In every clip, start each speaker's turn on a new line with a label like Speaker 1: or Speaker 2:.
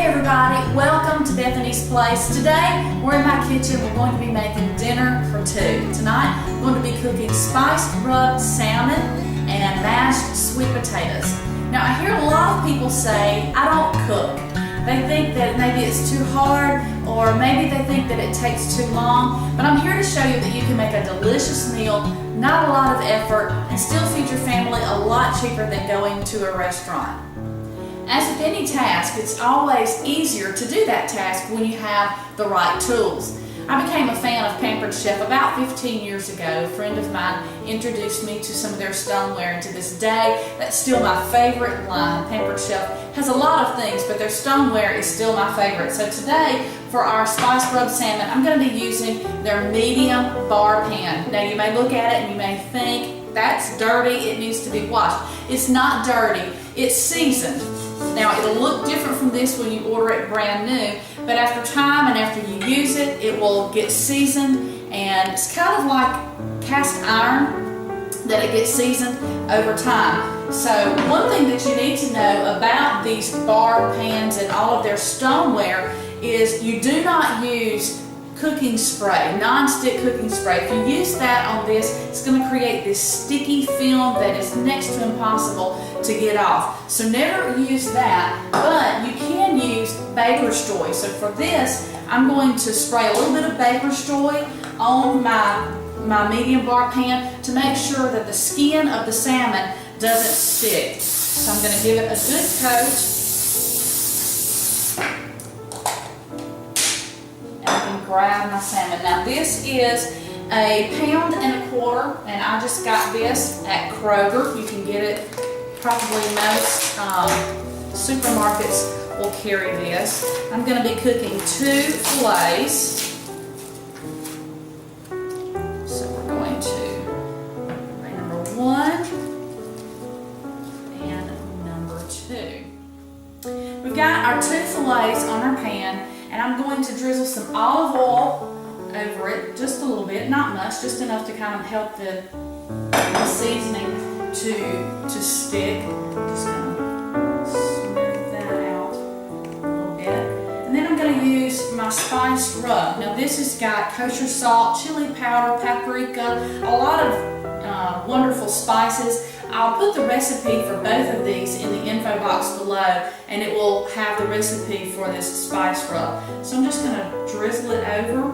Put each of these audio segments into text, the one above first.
Speaker 1: Hey everybody, welcome to Bethany's Place. Today we're in my kitchen. We're going to be making dinner for two. Tonight we're going to be cooking spiced rubbed salmon and mashed sweet potatoes. Now I hear a lot of people say, I don't cook. They think that maybe it's too hard, or maybe they think that it takes too long, but I'm here to show you that you can make a delicious meal, not a lot of effort, and still feed your family a lot cheaper than going to a restaurant. As with any task, it's always easier to do that task when you have the right tools. I became a fan of Pampered Chef about 15 years ago. A friend of mine introduced me to some of their stoneware, and to this day, that's still my favorite line. Pampered Chef has a lot of things, but their stoneware is still my favorite. So today, for our spiced rubbed salmon, I'm going to be using their medium bar pan. Now you may look at it and you may think, that's dirty, it needs to be washed. It's not dirty, it's seasoned. Now it'll look different from this when you order it brand new, but after time and after you use it, it will get seasoned, and it's kind of like cast iron that it gets seasoned over time. So one thing that you need to know about these bar pans and all of their stoneware is you do not use cooking spray, non-stick cooking spray. If you use that on this, it's going to create this sticky film that is next to impossible to get off. So never use that, but you can use baker's joy. So for this, I'm going to spray a little bit of baker's joy on my medium bar pan to make sure that the skin of the salmon doesn't stick. So I'm going to give it a good coat. Grab my salmon. Now this is a 1.25 pounds, and I just got this at Kroger. You can get it, probably most supermarkets will carry this. I'm going to be cooking 2 fillets. So we're going to bring number 1 and number 2. We've got our 2 fillets on our pan, and I'm going to drizzle some olive oil over it, just a little bit, not much, just enough to kind of help the seasoning to stick. Just going to smooth that out a little bit. And then I'm going to use my spiced rub. Now this has got kosher salt, chili powder, paprika, a lot of wonderful spices. I'll put the recipe for both of these in the info box below, and it will have the recipe for this spice rub. So I'm just going to drizzle it over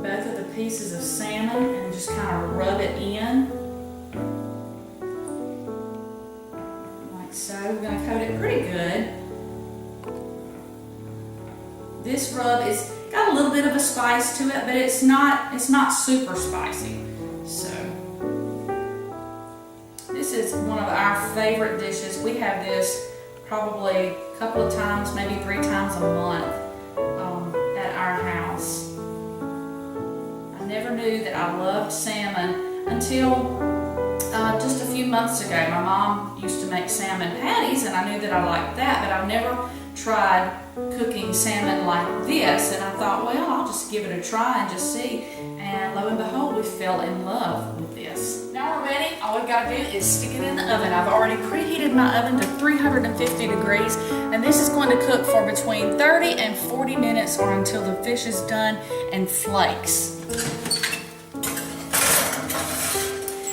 Speaker 1: both of the pieces of salmon and just kind of rub it in. Like so. We're going to coat it pretty good. This rub is got a little bit of a spice to it, but it's not super spicy. So this is one of our favorite dishes. We have this probably a couple of times, maybe 3 times a month at our house. I never knew that I loved salmon until just a few months ago. My mom used to make salmon patties, and I knew that I liked that, but I've never tried cooking salmon like this, and I thought, well, I'll just give it a try and just see, and lo and behold, we fell in love with this. Now we're ready. All we've got to do is stick it in the oven. I've already preheated my oven to 350 degrees, and this is going to cook for between 30 and 40 minutes, or until the fish is done and flakes.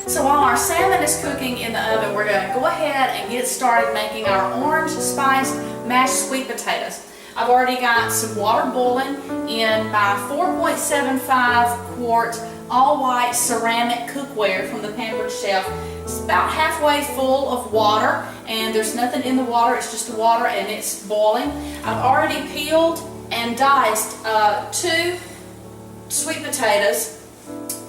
Speaker 1: So while our salmon is cooking in the oven, we're going to go ahead and get started making our orange spiced mashed sweet potatoes. I've already got some water boiling in my 4.75 quart all-white ceramic cookware from the Pampered Chef. It's about halfway full of water, and there's nothing in the water, it's just the water and it's boiling. I've already peeled and diced 2 sweet potatoes.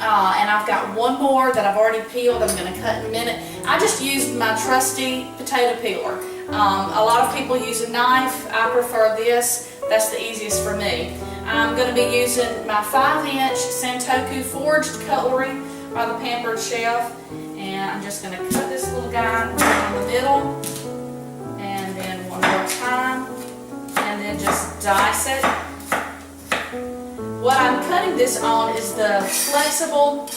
Speaker 1: And I've got 1 more that I've already peeled. I'm going to cut in a minute. I just used my trusty potato peeler. A lot of people use a knife. I prefer this. That's the easiest for me. I'm going to be using my 5-inch Santoku forged cutlery by the Pampered Chef, and I'm just going to cut this little guy down the middle, and then one more time, and then just dice it. What I'm cutting this on is the flexible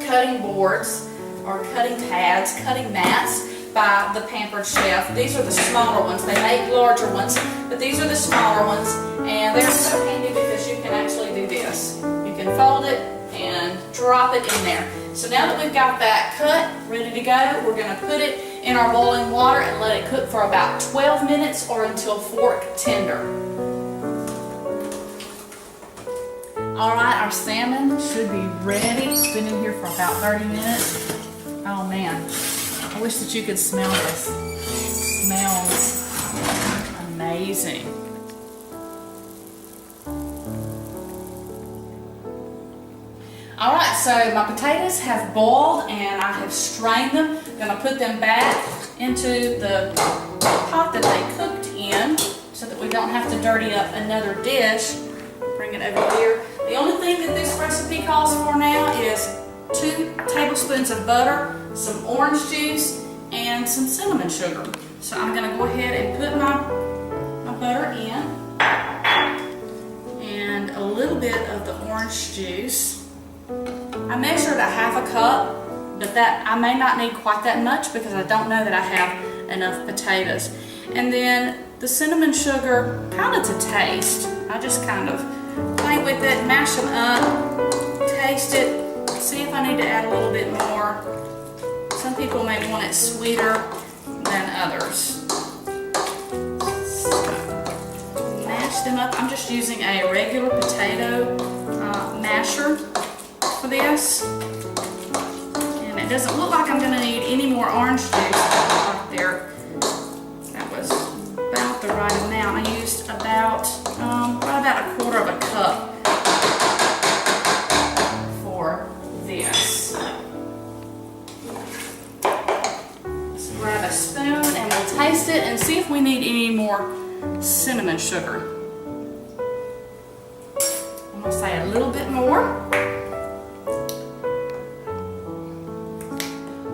Speaker 1: cutting boards, or cutting pads, cutting mats by the Pampered Chef. These are the smaller ones. They make larger ones, but these are the smaller ones, and they're so handy because you can actually do this. You can fold it and drop it in there. So now that we've got that cut, ready to go, we're going to put it in our boiling water and let it cook for about 12 minutes or until fork tender. Alright, our salmon should be ready. It's been in here for about 30 minutes. Oh man, I wish that you could smell this. It smells amazing. Alright, so my potatoes have boiled and I have strained them. I'm going to put them back into the pot that they cooked in so that we don't have to dirty up another dish. Bring it over here. The only thing that this recipe calls for now is 2 tablespoons of butter, some orange juice, and some cinnamon sugar. So I'm going to go ahead and put my butter in and a little bit of the orange juice. I measured a ½ cup, but that I may not need quite that much because I don't know that I have enough potatoes. And then the cinnamon sugar, kind of to taste. I just kind of play with it, mash them up, taste it, see if I need to add a little bit more. Some people may want it sweeter than others. So, mash them up. I'm just using a regular potato masher for this. And it doesn't look like I'm going to need any more orange juice right there. That was about the right amount. I used about, right about 1/4 cup for this. Let's grab a spoon and we'll taste it and see if we need any more cinnamon sugar. I'm going to say a little bit more.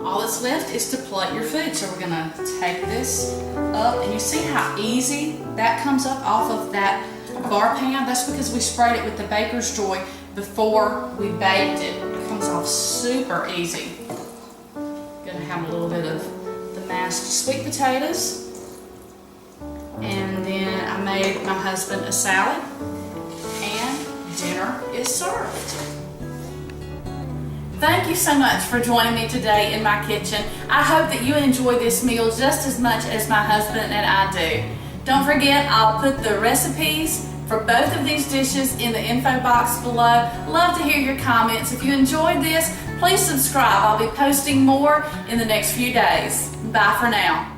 Speaker 1: All that's left is to plate your food. So we're going to take this up, and you see how easy that comes up off of that bar pan? That's because we sprayed it with the Baker's Joy before we baked it. It comes off super easy. Going to have a little bit of the mashed sweet potatoes, and then I made my husband a salad, and dinner is served. Thank you so much for joining me today in my kitchen. I hope that you enjoy this meal just as much as my husband and I do. Don't forget, I'll put the recipes for both of these dishes in the info box below. Love to hear your comments. If you enjoyed this, please subscribe. I'll be posting more in the next few days. Bye for now.